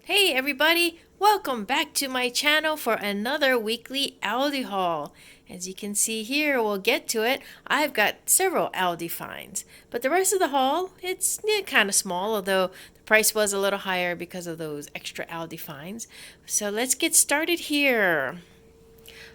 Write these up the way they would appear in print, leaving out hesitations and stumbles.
Hey everybody, welcome back to my channel for another weekly ALDI haul. As you can see here, we'll get to it. I've got several ALDI finds, but the rest of the haul, it's kind of small, although the price was a little higher because of those extra ALDI finds. So let's get started here.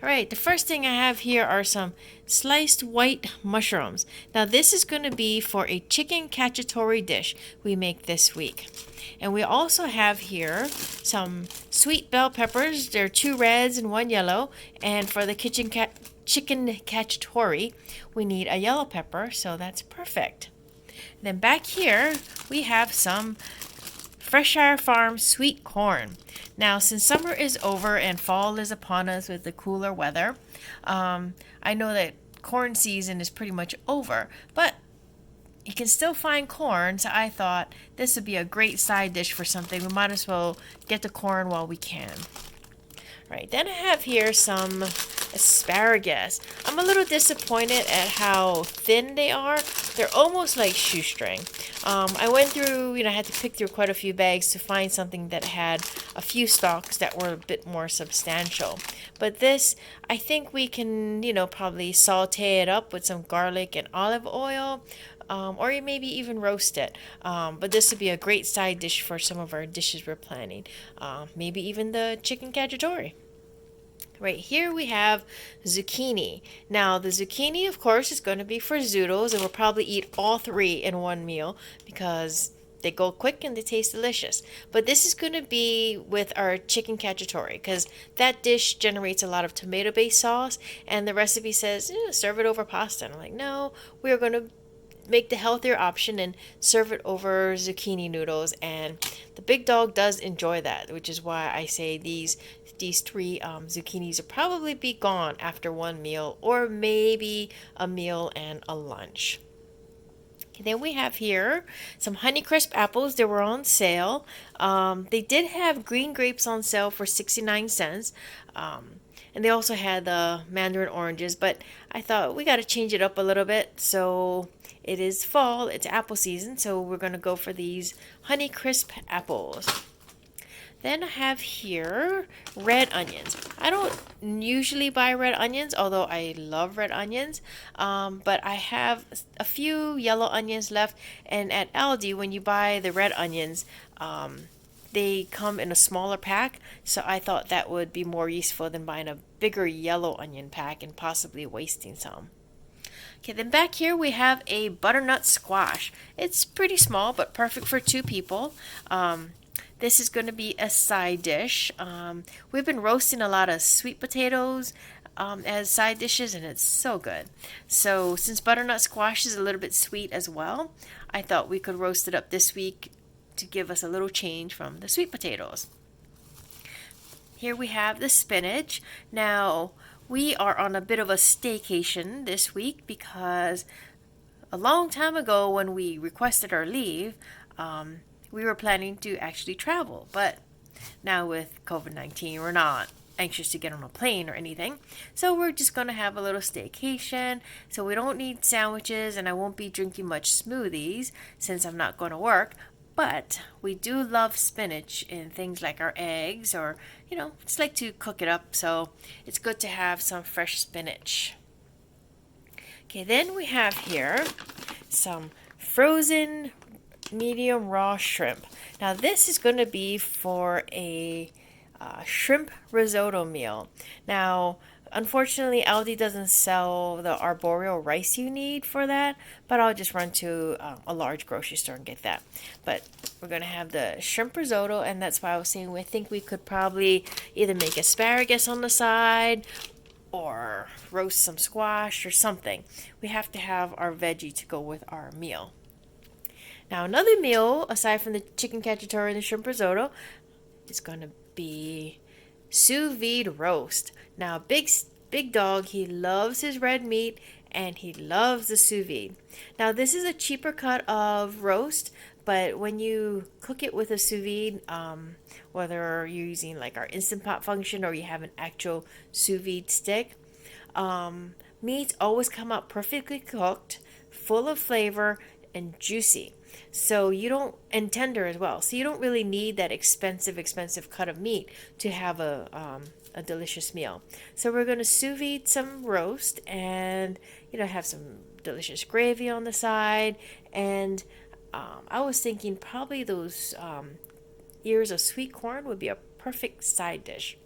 Alright, the first thing I have here are some sliced white mushrooms. Now this is going to be for a chicken cacciatore dish we make this week. And we also have here some sweet bell peppers. There are 2 reds and 1 yellow. And for the chicken cacciatore, we need a yellow pepper, so that's perfect. And then back here, we have some Freshire Farm sweet corn. Now, since summer is over and fall is upon us with the cooler weather, I know that corn season is pretty much over, but you can still find corn, so I thought this would be a great side dish for something. We might as well get the corn while we can. Right, then I have here some asparagus. I'm a little disappointed at how thin they are. They're almost like shoestring. I went through, I had to pick through quite a few bags to find something that had a few stalks that were a bit more substantial. But this, I think we can, probably saute it up with some garlic and olive oil. Or maybe even roast it. But this would be a great side dish for some of our dishes we're planning. Maybe even the chicken cacciatore. Right here we have zucchini. Now the zucchini, of course, is going to be for zoodles, and we'll probably eat all 3 in one meal because they go quick and they taste delicious. But this is going to be with our chicken cacciatore because that dish generates a lot of tomato-based sauce, and the recipe says serve it over pasta. And I'm like, no, we're going to make the healthier option and serve it over zucchini noodles, and the big dog does enjoy that, which is why I say these 3 zucchinis will probably be gone after one meal, or maybe a meal and a lunch. Okay, then we have here some Honeycrisp apples. They were on sale. They did have green grapes on sale for 69 cents. And they also had the mandarin oranges, but I thought we got to change it up a little bit. So it is fall, it's apple season, so we're going to go for these Honeycrisp apples. Then I have here red onions. I don't usually buy red onions, although I love red onions. But I have a few yellow onions left, and at ALDI, when you buy the red onions, they come in a smaller pack, so I thought that would be more useful than buying a bigger yellow onion pack and possibly wasting some. Okay, then back here we have a butternut squash. It's pretty small, but perfect for 2 people. This is going to be a side dish. We've been roasting a lot of sweet potatoes as side dishes, and it's so good. So since butternut squash is a little bit sweet as well, I thought we could roast it up this week to give us a little change from the sweet potatoes. Here we have the spinach. Now, we are on a bit of a staycation this week because a long time ago when we requested our leave, we were planning to actually travel. But now with COVID-19, we're not anxious to get on a plane or anything. So we're just going to have a little staycation. So we don't need sandwiches, and I won't be drinking much smoothies since I'm not going to work. But we do love spinach in things like our eggs, or, just like to cook it up. So it's good to have some fresh spinach. Okay, then we have here some frozen medium raw shrimp. Now this is going to be for a shrimp risotto meal. Now, unfortunately, ALDI doesn't sell the arboreal rice you need for that, but I'll just run to a large grocery store and get that. But we're going to have the shrimp risotto, and that's why I was saying we think we could probably either make asparagus on the side or roast some squash or something. We have to have our veggie to go with our meal. Now, another meal, aside from the chicken cacciatore and the shrimp risotto, is going to be Sous Vide roast. Now, big dog, he loves his red meat and he loves the sous vide. Now, this is a cheaper cut of roast, but when you cook it with a sous vide, whether you're using like our Instant Pot function or you have an actual sous vide stick, meats always come out perfectly cooked, full of flavor, and juicy. So you don't, and tender as well. So you don't really need that expensive cut of meat to have a delicious meal. So we're going to sous vide some roast and, have some delicious gravy on the side. And I was thinking probably those ears of sweet corn would be a perfect side dish.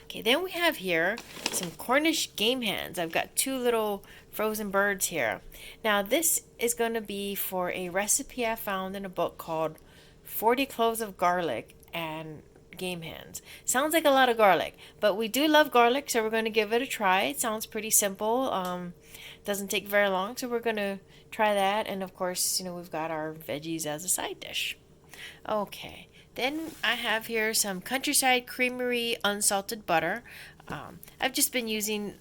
Okay, then we have here some Cornish game hens. I've got two little frozen birds here. Now this is going to be for a recipe I found in a book called 40 Cloves of Garlic and Game Hens. Sounds like a lot of garlic, but we do love garlic, so we're going to give it a try. It sounds pretty simple. Doesn't take very long, so we're going to try that. And of course, we've got our veggies as a side dish. Okay, then I have here some Countryside Creamery unsalted butter. I've just been using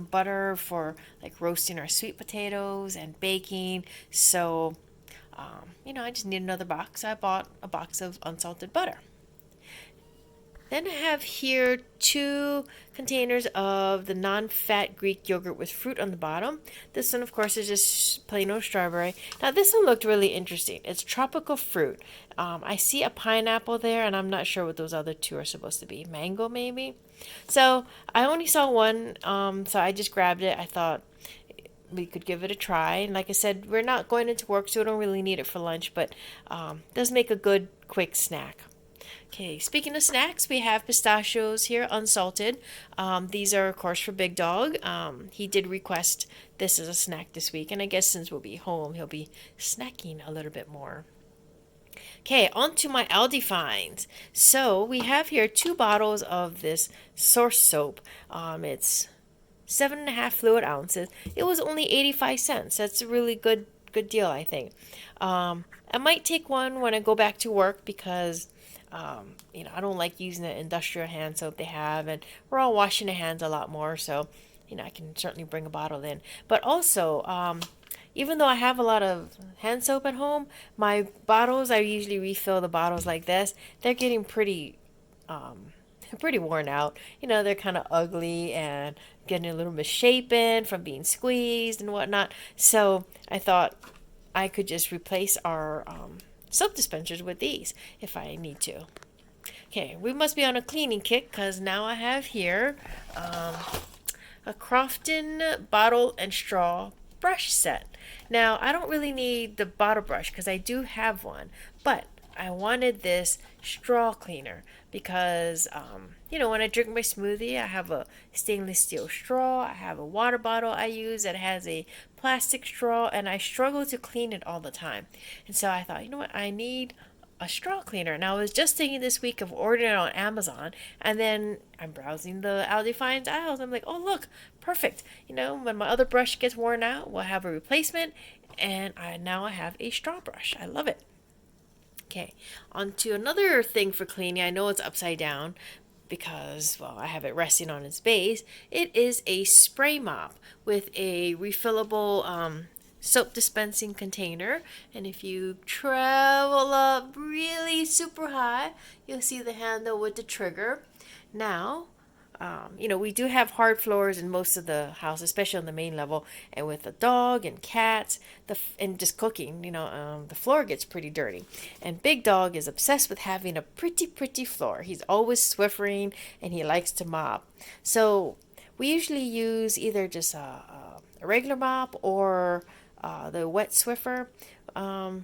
butter for like roasting our sweet potatoes and baking. So, I just need another box. I bought a box of unsalted butter. Then I have here 2 containers of the non-fat Greek yogurt with fruit on the bottom. This one, of course, is just plain old strawberry. Now, this one looked really interesting. It's tropical fruit. I see a pineapple there, and I'm not sure what those other 2 are supposed to be. Mango, maybe? So, I only saw one, so I just grabbed it. I thought we could give it a try. And like I said, we're not going into work, so we don't really need it for lunch, but it does make a good, quick snack. Okay, speaking of snacks, we have pistachios here, unsalted. These are, of course, for Big Dog. He did request this as a snack this week, and I guess since we'll be home, he'll be snacking a little bit more. Okay, on to my ALDI finds. So we have here 2 bottles of this Source soap. It's 7.5 fluid ounces. It was only 85 cents. That's a really good deal, I think. I might take one when I go back to work because I don't like using the industrial hand soap they have, and we're all washing our hands a lot more, so I can certainly bring a bottle in. But also, even though I have a lot of hand soap at home, my bottles, I usually refill the bottles like this. They're getting pretty worn out. They're kind of ugly and getting a little misshapen from being squeezed and whatnot. So I thought I could just replace our soap dispensers with these if I need to. Okay, we must be on a cleaning kick because now I have here a Crofton bottle and straw brush set. Now, I don't really need the bottle brush because I do have one, but I wanted this straw cleaner because, when I drink my smoothie, I have a stainless steel straw. I have a water bottle I use that has a plastic straw, and I struggle to clean it all the time. And so I thought, I need a straw cleaner. And I was just thinking this week of ordering it on Amazon, and then I'm browsing the ALDI Finds aisles. I'm like, oh, look, perfect. When my other brush gets worn out, we'll have a replacement, and now I have a straw brush. I love it. Okay, on to another thing for cleaning. I know it's upside down because, I have it resting on its base. It is a spray mop with a refillable soap dispensing container. And if you travel up really super high, you'll see the handle with the trigger. Now, we do have hard floors in most of the house, especially on the main level, and with a dog and cats, and just cooking, the floor gets pretty dirty. And Big Dog is obsessed with having a pretty floor. He's always swiffering, and he likes to mop. So we usually use either just a regular mop or the wet Swiffer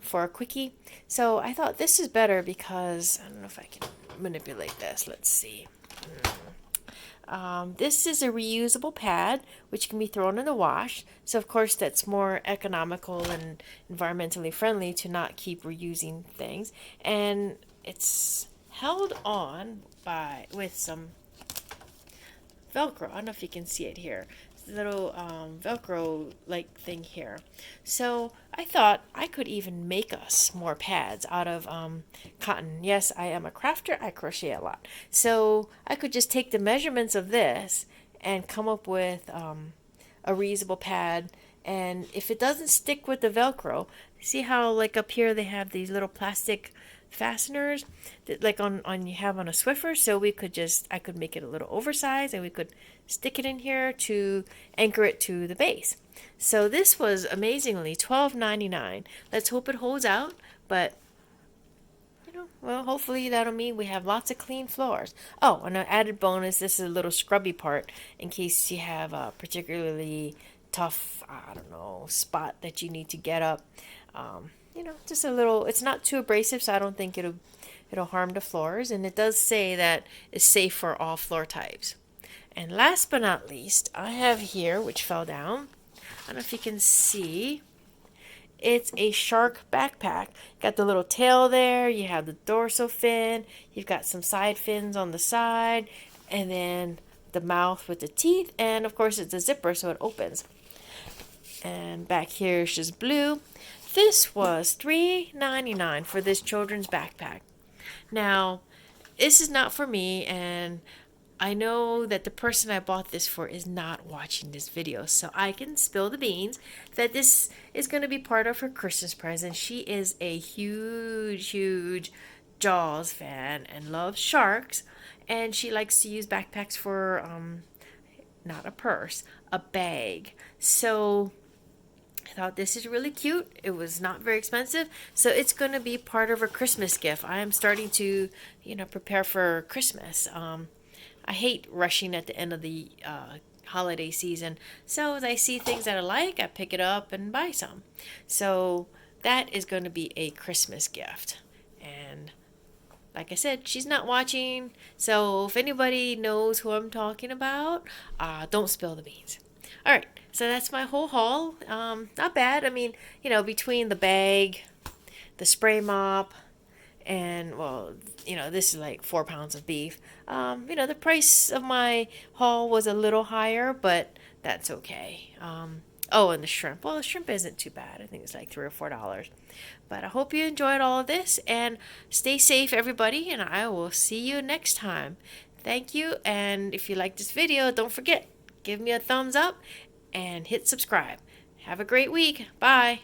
for a quickie. So I thought this is better because, I don't know if I can manipulate this. Let's see. This is a reusable pad which can be thrown in the wash. So of course that's more economical and environmentally friendly to not keep reusing things. And it's held on with some Velcro. I don't know if you can see it here. Little Velcro like thing here. So I thought I could even make us more pads out of cotton. Yes, I am a crafter. I crochet a lot. So I could just take the measurements of this and come up with a reusable pad. And if it doesn't stick with the Velcro, See how like up here they have these little plastic fasteners that like on you have on a Swiffer, so I could make it a little oversized and we could stick it in here to anchor it to the base. So this was amazingly $12.99. Let's hope it holds out, but well, hopefully that'll mean we have lots of clean floors. Oh, and an added bonus, this is a little scrubby part in case you have a particularly tough, I don't know, spot that you need to get up. Just a little, it's not too abrasive, so I don't think it'll harm the floors. And it does say that it's safe for all floor types. And last but not least, I have here, which fell down. I don't know if you can see. It's a shark backpack. Got the little tail there. You have the dorsal fin. You've got some side fins on the side. And then the mouth with the teeth. And of course it's a zipper so it opens. And back here is just blue. This was $3.99 for this children's backpack. Now, this is not for me, and I know that the person I bought this for is not watching this video, so I can spill the beans that this is going to be part of her Christmas present. She is a huge Jaws fan and loves sharks, and she likes to use backpacks for, not a purse, a bag. So I thought this is really cute. It was not very expensive, so it's going to be part of her Christmas gift. I am starting to, prepare for Christmas. I hate rushing at the end of the holiday season. So as I see things that I like, I pick it up and buy some. So that is going to be a Christmas gift. And like I said, she's not watching. So if anybody knows who I'm talking about, don't spill the beans. All right. So that's my whole haul. Not bad. I mean, between the bag, the spray mop, and this is like 4 pounds of beef. The price of my haul was a little higher, but that's okay. Oh, and the shrimp. Well, the shrimp isn't too bad. I think it's like $3 or $4. But I hope you enjoyed all of this, and stay safe, everybody, and I will see you next time. Thank you, and if you like this video, don't forget, give me a thumbs up and hit subscribe. Have a great week. Bye.